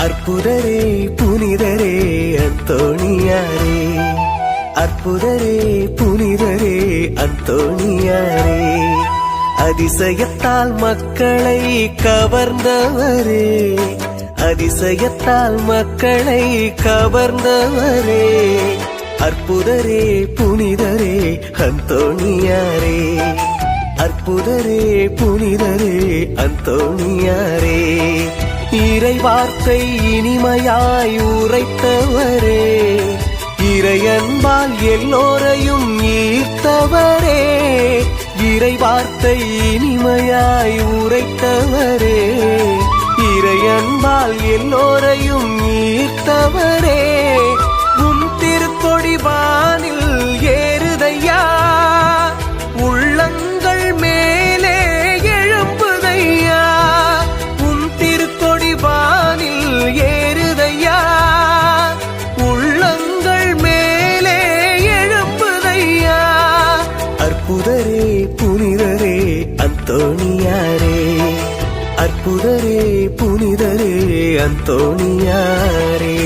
அற்புதரே புனிதரே அந்தோணியாரே, அற்புதரே புனிதரே அந்தோணியாரே, அதிசயத்தால் மக்களை கவர்ந்தவரே, அதிசயத்தால் மக்களை கவர்ந்தவரே, அற்புதரே புனிதரே அந்தோணியாரே, அற்புதரே புனிதரே அந்தோணியாரே, இறை வார்த்தை இனிமையாய் உரைத்தவரே, இறையன்பால் எல்லோரையும் ஈர்த்தவரே, இறை வார்த்தை இனிமையாய் உரைத்தவரே, இறையன்பால் எல்லோரையும் ஈர்த்தவரே, உம் திருக்கொடி வானில் ஏறுதையா, உள்ளங்கள் மேலே எழும்புதையா, உம் திருக்கொடி வானில் ஏறுதையா, உள்ளங்கள் மேலே எழும்புதையா, அற்புதரே புனிதரே அந்தோணியாரே, அற்புதரே புனிதரே அந்தோணியாரே.